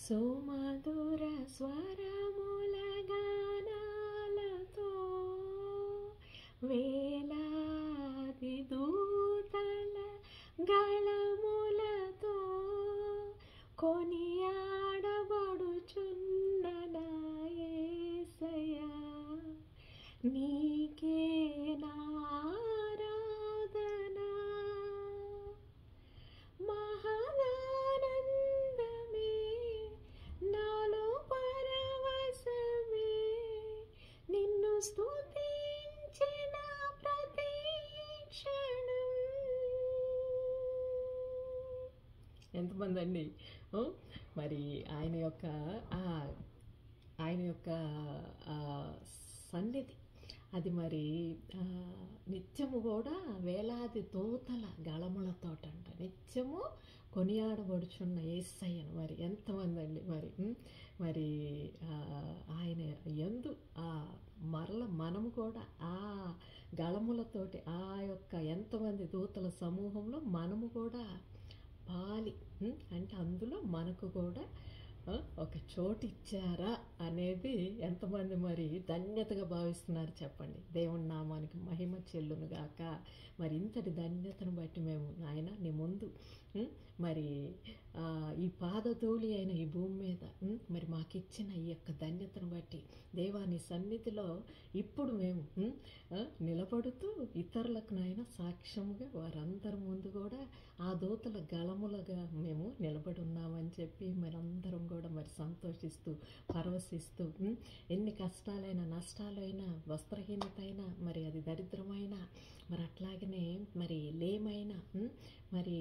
సుమధుర స్వరముల గానాలతో వేలాది దూతల గళములతో కొనియాడబడుచున్న నా యేసయ్యా, నీకే నా ఆరాధన. మహదానందమే నాలో పరవశమే, నిన్ను స్తుతించిన ప్రతి క్షణం. ఎంతమంది అండి మరి ఆయన యొక్క సన్నిధి అది మరి నిత్యము కూడా వేలాది దూతల గళములతోటంట నిత్యము కొనియాడబడుచున్న యేసయ్యను మరి ఎంతమంది అండి మరి ఆయన యందు మరల మనము కూడా ఆ గళములతోటి ఆ యొక్క ఎంతమంది దూతల సమూహంలో మనము కూడా పాలి అంటే అందులో మనకు కూడా ఒక చోటు ఇచ్చారా అనేది ఎంతమంది మరి ధన్యతగా భావిస్తున్నారు చెప్పండి. దేవుని నామానికి మహిమ చెల్లును గాక. మరి ఇంతటి ధన్యతను బట్టి మేము నాయన నీ ముందు మరి ఈ పాదధూళి అయిన ఈ భూమి మీద మరి మాకిచ్చిన ఈ యొక్క ధన్యతను బట్టి దేవా నీ సన్నిధిలో ఇప్పుడు మేము నిలబడుతూ ఇతరులకు నాయన సాక్ష్యముగా వారందరి ముందు కూడా ఆ దూతల గళములుగా మేము నిలబడి ఉన్నామని చెప్పి మరి అందరం కూడా మరి సంతోషిస్తూ పరవశిస్తూ ఎన్ని కష్టాలైనా నష్టాలైనా వస్త్రహీనత అయినా మరి అది దరిద్రమైనా మరి అట్లాగనే మరి లేమైనా మరి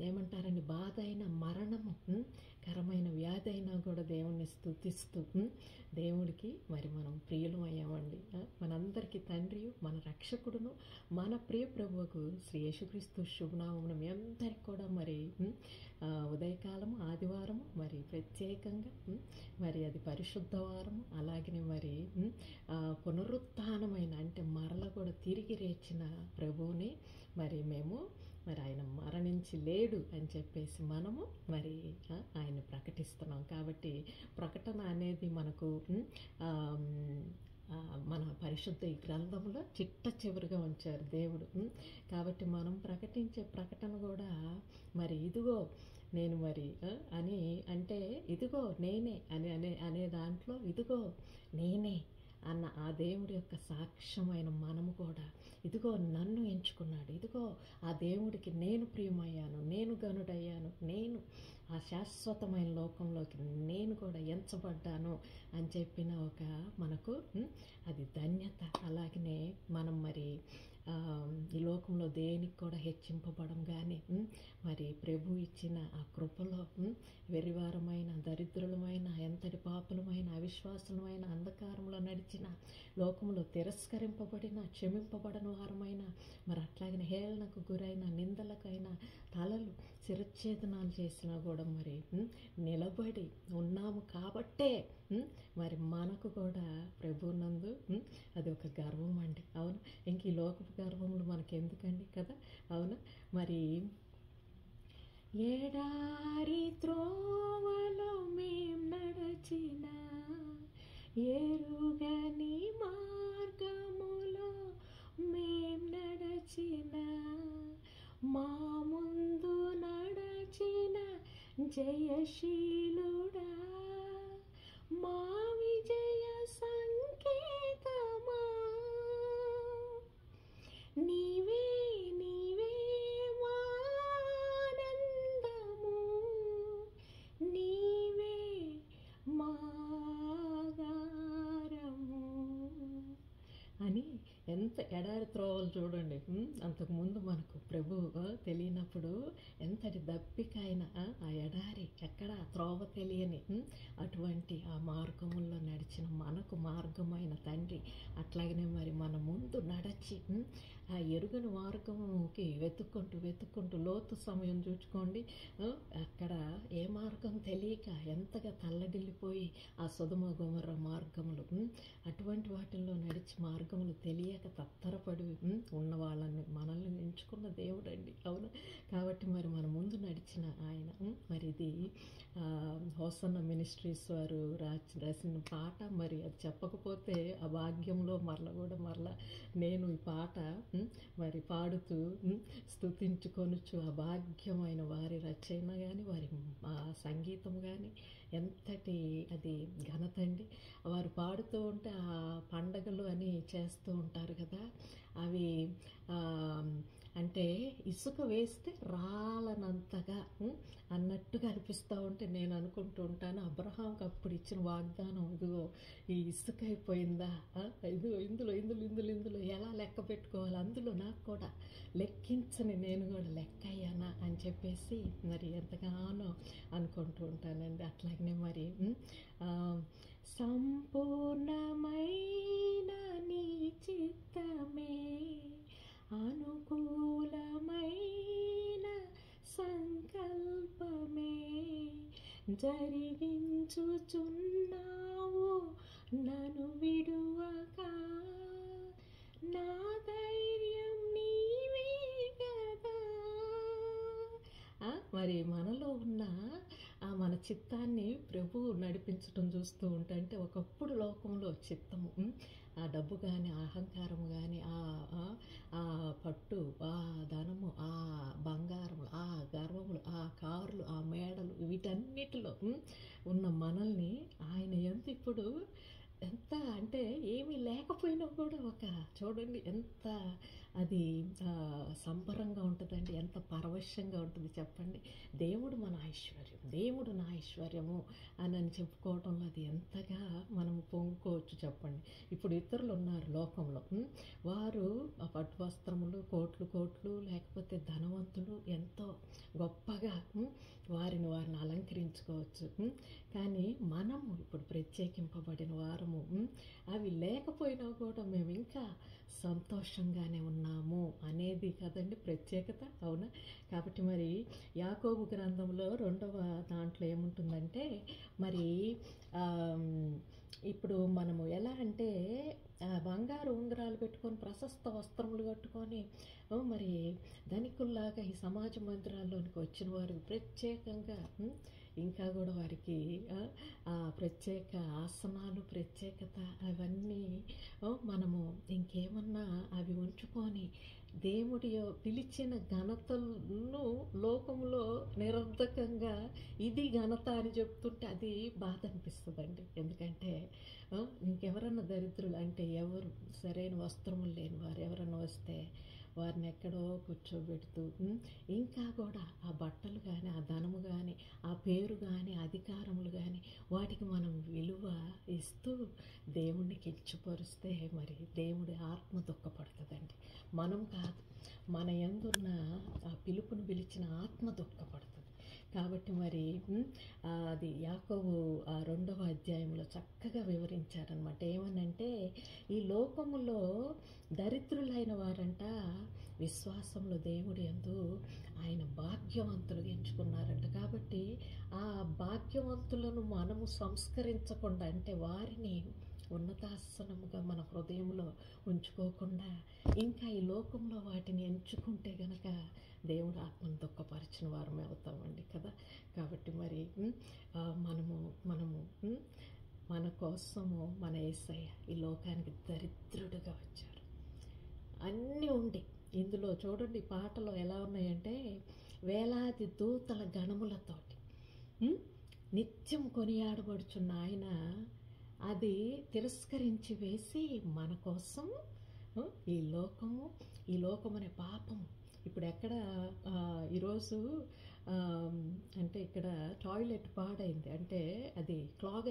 ఏమంటారని బాధ అయినా మరణము కరమైన వ్యాధి అయినా కూడా దేవుణ్ణి స్తుతిస్తూ దేవుడికి మరి మనం ప్రియులం అయ్యామండి. మనందరికీ తండ్రి మన రక్షకుడును మన ప్రియ ప్రభువుకు శ్రీ యేసుక్రీస్తు శుభనామమున మీ అందరికి కూడా మరి ఉదయకాలము ఆదివారము మరి ప్రత్యేకంగా మరి అది పరిశుద్ధ వారము అలాగనే మరి పునరుత్థానమైన అంటే మరల కూడా తిరిగి రేచిన ప్రభువుని మరి మేము మరి ఆయన మరణించి లేడు అని చెప్పేసి మనము మరి ఆయన ప్రకటిస్తున్నాం. కాబట్టి ప్రకటన అనేది మనకు మన పరిశుద్ధ ఈ గ్రంథంలో చిట్ట చివరిగా ఉంచారు దేవుడు. కాబట్టి మనం ప్రకటించే ప్రకటన కూడా మరి ఇదిగో నేను మరి అని అంటే ఇదిగో నేనే అనే దాంట్లో ఇదిగో నేనే అన్న ఆ దేవుడి యొక్క సాక్ష్యమైన మనము కూడా ఇదిగో నన్ను ఎంచుకున్నాడు, ఇదిగో ఆ దేవుడికి నేను ప్రియమయ్యాను, నేను గనుడయ్యాను, నేను ఆ శాశ్వతమైన లోకంలోకి నేను కూడా ఎంచబడ్డాను అని చెప్పిన ఒక మనకు అది ధన్యత. అలాగనే మనం మరి ఈ లోకంలో దేనికి కూడా హెచ్చింపబడం కానీ మరి ప్రభు ఇచ్చిన ఆ కృపలో వెరివారమైన దరిద్రులమైన ఎంతటి పాపులమైన అవిశ్వాసులమైన అంధకారంలో నడిచిన లోకంలో తిరస్కరింపబడిన క్షమింపబడని వారమైన మరి అట్లాగనే హేళనకు గురైన నిందలకైనా తలలు శిరచ్ఛేదనాలు చేసినా కూడా మరి నిలబడి ఉన్నాము కాబట్టే మరి మనకు కూడా ప్రభునందు అది ఒక గర్వం అండి. అవును, ఇంక ఈ లోకపు గర్వములు మనకి ఎందుకండి కదా. అవును, మరి ఎడారి త్రోవలో మేం నడచిన ఎరుగని మార్గములో మేం నడచిన మా ముందు నడచిన జయశీలుడా మా విజయ సంకేతమా నీవే నీవే మానందము నీవే మాగారము అని ఎంత ఎడారి త్రోవలు చూడండి. అంతకుముందు మనకు ప్రభు తెలియనప్పుడు ఎంతటి దప్పిక అయినా ఆ ఎడారి ఎక్కడ త్రోవ తెలియని అటువంటి ఆ మార్గముల్లో నడిచిన మనకు మార్గమైన తండ్రి అట్లాగనే మరి మన ముందు నడచి ఆ ఎరుగని మార్గముకి వెతుక్కుంటూ లోతు సమయం చూసుకోండి. అక్కడ ఏ మార్గం తెలియక ఎంతగా తల్లడిల్లిపోయి ఆ సొదొమ గొమొర్రా మార్గములు అటువంటి వాటిల్లో నడిచి మార్గములు తెలియక ఆధారపడి ఉన్న వాళ్ళని మనల్ని ఎంచుకున్న దేవుడండి. అవును. కాబట్టి మరి మన ముందు నడిచిన ఆయన మరి ఇది హోసన్న మినిస్ట్రీస్ వారు రాసిన పాట. మరి అది చెప్పకపోతే ఆ భాగ్యంలో మరలా నేను ఈ పాట మరి పాడుతూ స్తుతించుకొనుచు ఆ భాగ్యమైన వారి రచన కానీ వారి సంగీతం కానీ ఎంతటి అది ఘనత అండి. వారు పాడుతూ ఉంటే ఆ పండగలు అని చేస్తూ ఉంటారు కదా, అవి అంటే ఇసుక వేస్తే రాలనంతగా అన్నట్టుగా అనిపిస్తూ ఉంటే నేను అనుకుంటూ ఉంటాను, అబ్రహాంకి అప్పుడు ఇచ్చిన వాగ్దానం ఇదిగో ఈ ఇసుక అయిపోయిందా, ఇదిగో ఇందులో ఇందులో ఇందులో ఇందులో ఎలా లెక్క పెట్టుకోవాలి, అందులో నాకు కూడా లెక్కించని నేను కూడా లెక్క అయ్యానా అని చెప్పేసి మరి ఎంతగానో అనుకుంటూ ఉంటానండి. అట్లాగనే మరి సంపూర్ణమైన నీ చిత్తమే అనుకూలమైన సంకల్పమే జరిగించుచున్నావు నన్ను విడువక, నా ధైర్యం నీవే కదా. మరి మనలో ఉన్న మన చిత్తాన్ని ప్రభువు నడిపించటం చూస్తూ ఉంటే, అంటే ఒకప్పుడు లోకంలో చిత్తము ఆ డబ్బు కానీ ఆ అహంకారము కానీ ఆ పట్టు ఆ ధనము ఆ బంగారములు ఆ గర్వములు ఆ కార్లు ఆ మేడలు వీటన్నిటిలో ఉన్న మనల్ని ఆయన ఇప్పుడు ఎంత అంటే ఏమీ లేకపోయినా కూడా ఒక చూడండి ఎంత అది సంబరంగా ఉంటుందండి, ఎంత పరవశంగా ఉంటుంది చెప్పండి. దేవుడు మన ఐశ్వర్యం, దేవుడు నా ఐశ్వర్యము అని చెప్పుకోవడంలో అది ఎంతగా మనం పొంగుకోవచ్చు చెప్పండి. ఇప్పుడు ఇతరులు ఉన్నారు లోకంలో, వారు ఆ పట్టు వస్త్రములు కోట్లు లేకపోతే ధనవంతులు ఎంతో గొప్పగా వారిని అలంకరించుకోవచ్చు. కానీ మనము ఇప్పుడు ప్రత్యేకింపబడిన వారము అవి లేకపోయినా కూడా మేము ఇంకా సంతోషంగానే ఉన్నాము అనేది కదండి ప్రత్యేకత. అవునా? కాబట్టి మరి యాకోబు గ్రంథంలో 2వ దాంట్లో ఏముంటుందంటే, మరి ఇప్పుడు మనము ఎలా అంటే బంగారు ఉంగరాలు పెట్టుకొని ప్రశస్త వస్త్రములు కట్టుకొని మరి ధనికుల్లాగా ఈ సమాజ మందిరాల్లోనికి వచ్చిన వారికి ప్రత్యేకంగా ఇంకా కూడా వారికి ప్రత్యేక ఆసనాలు ప్రత్యేకత అవన్నీ మనము ఇంకేమన్నా అవి ఉంచుకొని దేవుడి పిలిచిన ఘనతలను లోకంలో నిరర్ధకంగా ఇది ఘనత అని చెప్తుంటే అది బాధ అనిపిస్తుందండి. ఎందుకంటే ఇంకెవరన్నా దరిద్రులు అంటే ఎవరు సరైన వస్త్రములు లేని వారు ఎవరన్నా వస్తే వారిని ఎక్కడో కూర్చోబెడుతూ ఇంకా కూడా ఆ బట్టలు కానీ ఆ ధనము కానీ ఆ పేరు కానీ అధికారములు కానీ వాటికి మనం విలువ ఇస్తూ దేవుణ్ణి కించపరుస్తే మరి దేవుడి ఆత్మ దుఃఖపడుతుందండి. మనం కాదు, మన యందున్న ఆ పిలుపును పిలిచిన ఆత్మ దుఃఖపడుతుంది. కాబట్టి మరి అది యాకోబు 2వ అధ్యాయంలో చక్కగా వివరించారనమాట. ఏమనంటే ఈ లోకములో దరిద్రులైన వారంట విశ్వాసంలో దేవుడి యందు ఆయన భాగ్యవంతులుగా ఎంచుకున్నారంట. కాబట్టి ఆ భాగ్యవంతులను మనము సంస్కరించకుండా అంటే వారిని ఉన్నతాసనముగా మన హృదయంలో ఉంచుకోకుండా ఇంకా ఈ లోకంలో వాటిని ఎంచుకుంటే గనక దేవుడు ఆత్మను దుఃఖపరిచిన వారమే అవుతామండి కదా. కాబట్టి మరి మనము మన కోసము మన యేసయ్య ఈ లోకానికి దరిద్రుడుగా వచ్చారు. అన్నీ ఉండి ఇందులో చూడండి పాటలో ఎలా ఉన్నాయంటే, వేలాది దూతల గణములతోటి నిత్యం కొనియాడబడుచున్న ఆయన అది తిరస్కరించి వేసి మన కోసం ఈ లోకం అనే పాపం ఇప్పుడు ఎక్కడ ఈరోజు అంటే ఇక్కడ టాయిలెట్ పాడైంది అంటే అది క్లాగ్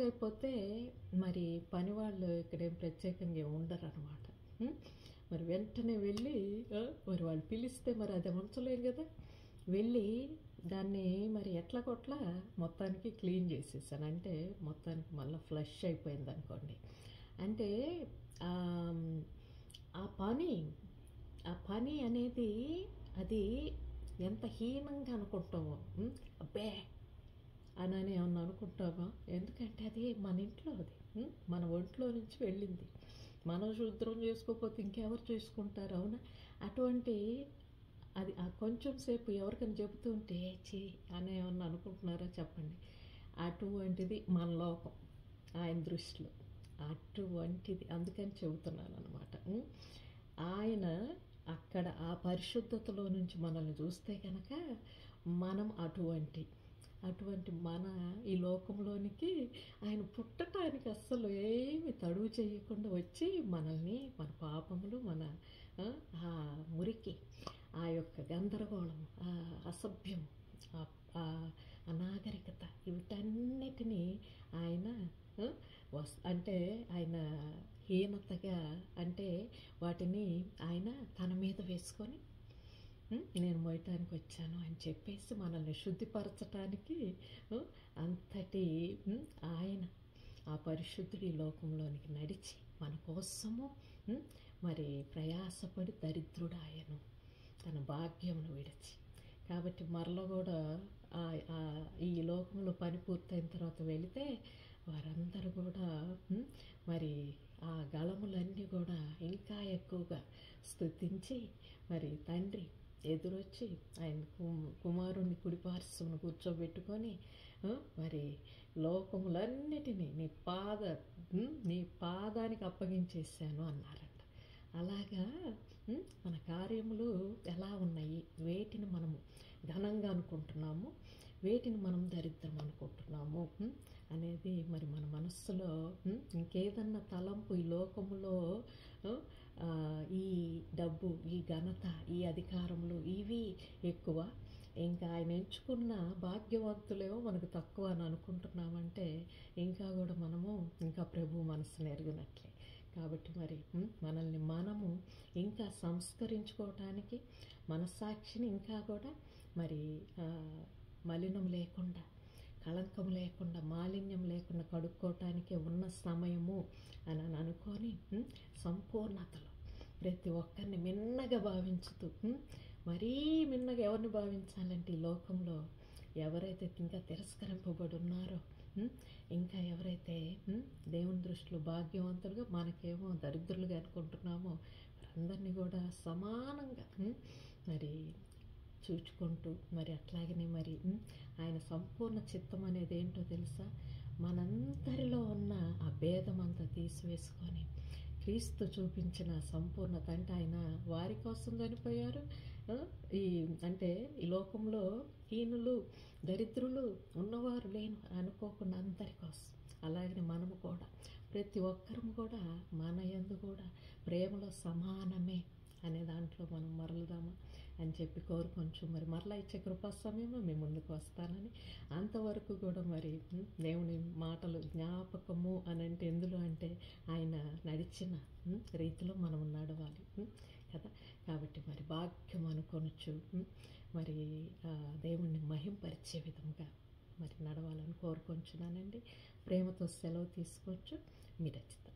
అయిపోతే మరి పని వాళ్ళు ఇక్కడేం ప్రత్యేకంగా ఉండరు అనమాట. మరి వెంటనే వెళ్ళి మరి వాళ్ళు పిలిస్తే మరి అది ఉంచలేం కదా, వెళ్ళి దాన్ని మరి ఎట్లా కొట్లా మొత్తానికి క్లీన్ చేసేసాను. అంటే మొత్తానికి మళ్ళీ ఫ్లష్ అయిపోయింది అనుకోండి. అంటే ఆ పని అనేది అది ఎంత హీనంగా అనుకుంటామో, అబ్బే అని ఏమన్నా అనుకుంటామా? ఎందుకంటే అది మన ఇంట్లో, అది మన ఒంట్లో నుంచి వెళ్ళింది. మనం శుభ్రం చేసుకోకపోతే ఇంకెవరు చేసుకుంటారు, అవునా? అటువంటి అది ఆ కొంచెం సేపు ఎవరికైనా చెబుతూ ఉంటే చీ అని ఏమన్నా అనుకుంటున్నారా చెప్పండి. అటువంటిది మన లోకం ఆయన దృష్టిలో. అటువంటిది అందుకని చెబుతున్నాను అనమాట. ఆయన అక్కడ ఆ పరిశుద్ధతలో నుంచి మనల్ని చూస్తే కనుక మనం అటువంటి మన ఈ లోకంలోనికి ఆయన పుట్టటానికి అస్సలు ఏమి తడువు చేయకుండా వచ్చి మనల్ని మన పాపములు మన ఆ మురికి ఆ యొక్క గందరగోళం ఆ అసభ్యం ఆ అనాగరికత వీటన్నిటినీ ఆయన అంటే ఆయన హీనతగా అంటే వాటిని ఆయన తన మీద వేసుకొని నేను మోయటానికి వచ్చాను అని చెప్పేసి మనల్ని శుద్ధిపరచటానికి అంతటి ఆయన ఆ పరిశుద్ధుడి లోకంలోనికి నడిచి మన కోసము మరి ప్రయాసపడి దరిద్రుడాయను తన భాగ్యమును విడిచి. కాబట్టి మరల కూడా ఈ లోకంలో పని పూర్తయిన తర్వాత వెళితే వారందరూ కూడా మరి ఆ గళములన్నీ కూడా ఇంకా ఎక్కువగా స్తుతించి మరి తండ్రి ఎదురొచ్చి ఆయన కుమారుణ్ణి కుడిపార్శ్వమున కూర్చోబెట్టుకొని మరి లోకములన్నిటినీ నీ పాదానికి అప్పగించేశాను అన్నారంట. అలాగా మన కార్యములు ఎలా ఉన్నాయి, వేటిని మనము ఘనంగా అనుకుంటున్నాము, వేటిని మనం దరిద్రం అనుకుంటున్నాము అనేది మరి మన మనస్సులో ఇంకేదన్నా తలంపు ఈ లోకములో ఈ డబ్బు, ఈ ఘనత, ఈ అధికారములు ఇవి ఎక్కువ, ఇంకా ఆయన ఎంచుకున్న భాగ్యవంతులేమో మనకు తక్కువ అని అనుకుంటున్నామంటే ఇంకా కూడా మనము ఇంకా ప్రభు మనసును ఎరిగినట్లే. కాబట్టి మరి మనల్ని మనము ఇంకా సంస్కరించుకోవటానికి మనస్సాక్షిని ఇంకా కూడా మరి మలినం లేకుండా, కళంకం లేకుండా, మాలిన్యం లేకుండా కడుక్కోవటానికే ఉన్న సమయము అని అనుకొని సంపూర్ణతలో ప్రతి ఒక్కరిని మిన్నగా భావించుతూ మరీ మిన్నగా ఎవరిని భావించాలంటే ఈ లోకంలో ఎవరైతే ఇంకా తిరస్కరింపబడి ఉన్నారో, ఇంకా ఎవరైతే దేవుని దృష్టిలో భాగ్యవంతులుగా మనకేమో దరిద్రులుగా అనుకుంటున్నామో అందరినీ కూడా సమానంగా మరి చూచుకుంటూ మరి అట్లాగనే మరి ఆయన సంపూర్ణ చిత్తం అనేది ఏంటో తెలుసా? మనందరిలో ఉన్న ఆ భేదమంతా తీసివేసుకొని క్రీస్తు చూపించిన సంపూర్ణత అంటే ఆయన వారి కోసం చనిపోయారు. అంటే ఈ లోకంలో హీనులు, దరిద్రులు, ఉన్నవారు లేను అనుకోకుండా అందరి కోసం. అలాగనే మనము కూడా ప్రతి ఒక్కరూ కూడా మన యందు కూడా ప్రేమలో సమానమే అనే దాంట్లో మనం మరలుదామా అని చెప్పి కోరుకొంచు మరి మరలా ఇచ్చే కృపా సమయంలో మీ ముందుకు వస్తానని. అంతవరకు కూడా మరి దేవుని మాటలు జ్ఞాపకము అని అంటే ఎందులో అంటే ఆయన నడిచిన రీతిలో మనం నడవాలి కదా. కాబట్టి మరి భాగ్యం అనుకొనొచ్చు మరి దేవుణ్ణి మహింపరిచే విధంగా మరి నడవాలని కోరుకొంచున్నానండి. ప్రేమతో సెలవు తీసుకోవచ్చు. మీ రచిత.